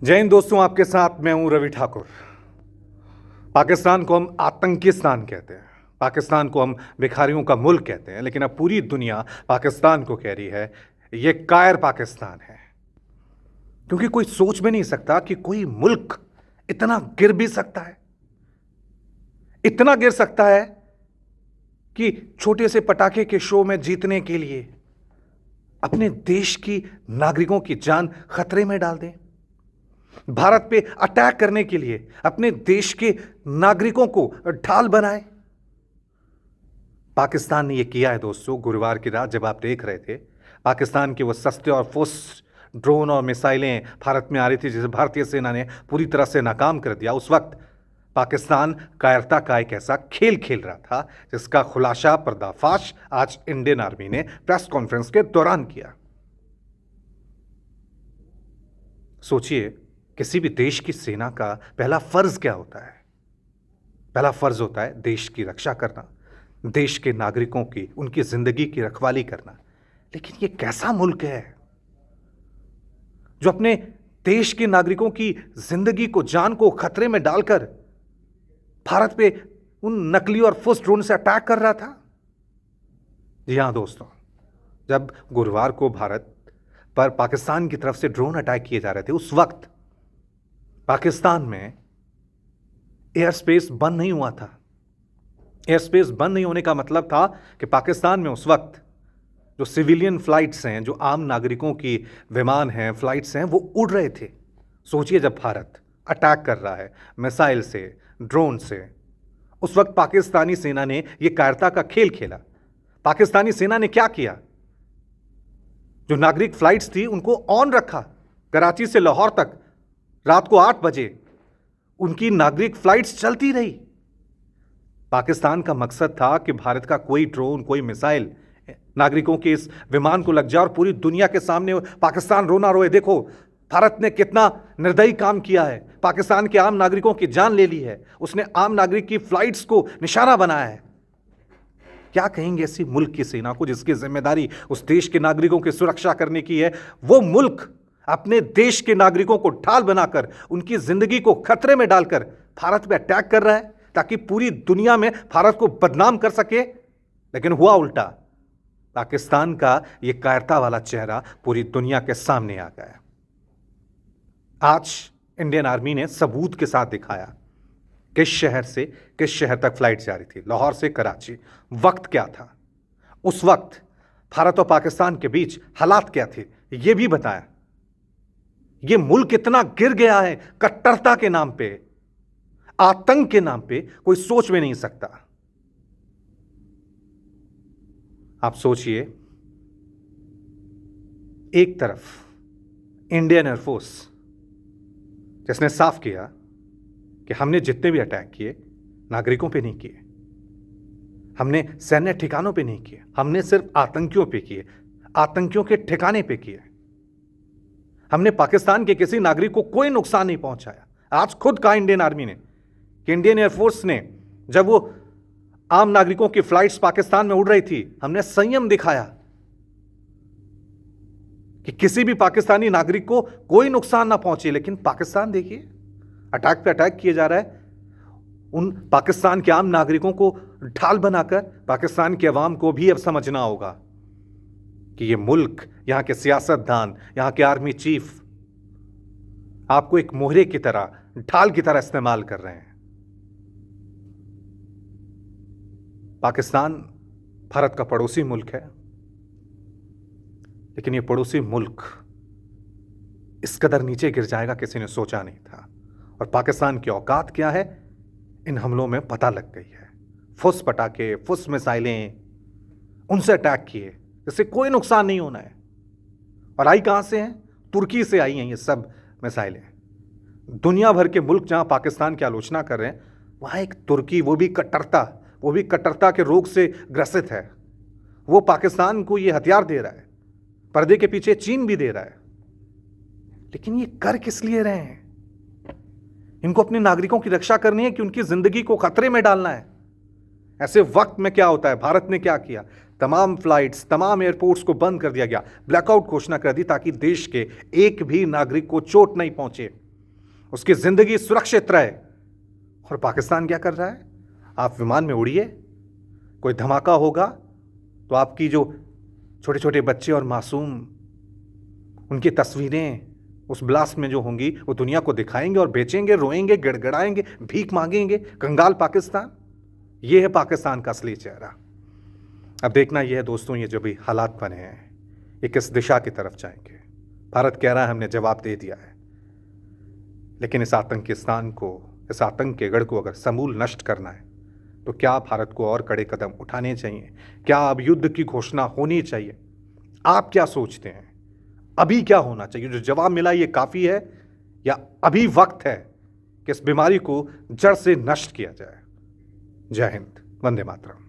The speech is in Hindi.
जय हिंद दोस्तों, आपके साथ मैं हूं रवि ठाकुर। पाकिस्तान को हम आतंकिस्तान कहते हैं, पाकिस्तान को हम भिखारियों का मुल्क कहते हैं, लेकिन अब पूरी दुनिया पाकिस्तान को कह रही है ये कायर पाकिस्तान है। क्योंकि कोई सोच भी नहीं सकता कि कोई मुल्क इतना गिर भी सकता है, इतना गिर सकता है कि छोटे से पटाखे के शो में जीतने के लिए अपने देश की नागरिकों की जान खतरे में डाल दें, भारत पे अटैक करने के लिए अपने देश के नागरिकों को ढाल बनाए। पाकिस्तान ने यह किया है दोस्तों। गुरुवार की रात जब आप देख रहे थे पाकिस्तान के वो सस्ते और फुस ड्रोन और मिसाइलें भारत में आ रही थी, जिसे भारतीय सेना ने पूरी तरह से नाकाम कर दिया, उस वक्त पाकिस्तान कायरता का एक ऐसा खेल खेल रहा था जिसका खुलासा, पर्दाफाश आज इंडियन आर्मी ने प्रेस कॉन्फ्रेंस के दौरान किया। सोचिए, किसी भी देश की सेना का पहला फर्ज क्या होता है? पहला फर्ज होता है देश की रक्षा करना, देश के नागरिकों की, उनकी जिंदगी की रखवाली करना। लेकिन यह कैसा मुल्क है जो अपने देश के नागरिकों की जिंदगी को, जान को खतरे में डालकर भारत पे उन नकली और फुस ड्रोन से अटैक कर रहा था? जी हां दोस्तों, जब गुरुवार को भारत पर पाकिस्तान की तरफ से ड्रोन अटैक किए जा रहे थे, उस वक्त पाकिस्तान में एयर स्पेस बंद नहीं हुआ था। एयर स्पेस बंद नहीं होने का मतलब था कि पाकिस्तान में उस वक्त जो सिविलियन फ्लाइट्स हैं, जो आम नागरिकों की विमान हैं, फ्लाइट्स हैं, वो उड़ रहे थे। सोचिए, जब भारत अटैक कर रहा है मिसाइल से, ड्रोन से, उस वक्त पाकिस्तानी सेना ने यह कायरता का खेल खेला। पाकिस्तानी सेना ने क्या किया? जो नागरिक फ्लाइट्स थी उनको ऑन रखा। कराची से लाहौर तक रात को 8 बजे उनकी नागरिक फ्लाइट्स चलती रही। पाकिस्तान का मकसद था कि भारत का कोई ड्रोन, कोई मिसाइल नागरिकों के इस विमान को लग जाए और पूरी दुनिया के सामने पाकिस्तान रोना रोए, देखो भारत ने कितना निर्दयी काम किया है, पाकिस्तान के आम नागरिकों की जान ले ली है, उसने आम नागरिक की फ्लाइट्स को निशाना बनाया है। क्या कहेंगे ऐसी मुल्क की सेना को जिसकी जिम्मेदारी उस देश के नागरिकों की सुरक्षा करने की है? वो मुल्क अपने देश के नागरिकों को ढाल बनाकर, उनकी जिंदगी को खतरे में डालकर भारत पे अटैक कर रहा है ताकि पूरी दुनिया में भारत को बदनाम कर सके। लेकिन हुआ उल्टा। पाकिस्तान का यह कायरता वाला चेहरा पूरी दुनिया के सामने आ गया। आज इंडियन आर्मी ने सबूत के साथ दिखाया किस शहर से किस शहर तक फ्लाइट जा रही थी, लाहौर से कराची। वक्त क्या था उस वक्त, भारत और पाकिस्तान के बीच हालात क्या थे, यह भी बताया। यह मुल्क इतना गिर गया है कट्टरता के नाम पे, आतंक के नाम पे, कोई सोच भी नहीं सकता। आप सोचिए, एक तरफ इंडियन एयरफोर्स जिसने साफ किया कि हमने जितने भी अटैक किए नागरिकों पे नहीं किए, हमने सैन्य ठिकानों पे नहीं किए, हमने सिर्फ आतंकियों पे किए, आतंकियों के ठिकाने पे किए, हमने पाकिस्तान के किसी नागरिक को कोई नुकसान नहीं पहुंचाया। आज खुद कहा इंडियन आर्मी ने कि इंडियन एयरफोर्स ने, जब वो आम नागरिकों की फ्लाइट्स पाकिस्तान में उड़ रही थी, हमने संयम दिखाया कि किसी भी पाकिस्तानी नागरिक को कोई नुकसान ना पहुंचे। लेकिन पाकिस्तान देखिए, अटैक पे अटैक किया जा रहा है, उन पाकिस्तान के आम नागरिकों को ढाल बनाकर। पाकिस्तान के अवाम को भी अब समझना होगा कि यह मुल्क, यहां के सियासतदान, यहां के आर्मी चीफ आपको एक मोहरे की तरह, ढाल की तरह इस्तेमाल कर रहे हैं। पाकिस्तान भारत का पड़ोसी मुल्क है, लेकिन यह पड़ोसी मुल्क इस कदर नीचे गिर जाएगा किसी ने सोचा नहीं था। और पाकिस्तान की औकात क्या है, इन हमलों में पता लग गई है। फुस पटाखे, फुस मिसाइलें, उनसे अटैक किए जिससे कोई नुकसान नहीं होना है। और आई कहां से हैं? तुर्की से आई हैं ये सब मिसाइलें। दुनिया भर के मुल्क जहां पाकिस्तान की आलोचना कर रहे हैं, वहां एक तुर्की, वो भी कट्टरता के रोग से ग्रसित है, वो पाकिस्तान को ये हथियार दे रहा है। पर्दे के पीछे चीन भी दे रहा है। लेकिन ये कर किस लिए रहे हैं? इनको अपने नागरिकों की रक्षा करनी है कि उनकी जिंदगी को खतरे में डालना है? ऐसे वक्त में क्या होता है, भारत ने क्या किया? तमाम फ्लाइट्स, तमाम एयरपोर्ट्स को बंद कर दिया गया, ब्लैकआउट घोषणा कर दी ताकि देश के एक भी नागरिक को चोट नहीं पहुंचे। उसकी जिंदगी सुरक्षित रहे। और पाकिस्तान क्या कर रहा है? आप विमान में उड़िए, कोई धमाका होगा तो आपकी जो छोटे छोटे बच्चे और मासूम, उनकी तस्वीरें उस ब्लास्ट में जो होंगी वो दुनिया को दिखाएंगे और बेचेंगे, रोएंगे, गिड़गिड़ाएंगे, भीख मांगेंगे। कंगाल पाकिस्तान, ये है पाकिस्तान का असली चेहरा। अब देखना यह है दोस्तों, ये जो भी हालात बने हैं ये किस दिशा की तरफ जाएंगे। भारत कह रहा है हमने जवाब दे दिया है, लेकिन इस आतंकिस्तान को, इस आतंक के गढ़ को अगर समूल नष्ट करना है तो क्या भारत को और कड़े कदम उठाने चाहिए? क्या अब युद्ध की घोषणा होनी चाहिए? आप क्या सोचते हैं, अभी क्या होना चाहिए? जो जवाब मिला ये काफी है या अभी वक्त है कि इस बीमारी को जड़ से नष्ट किया जाए? जय हिंद, वंदे मातरम।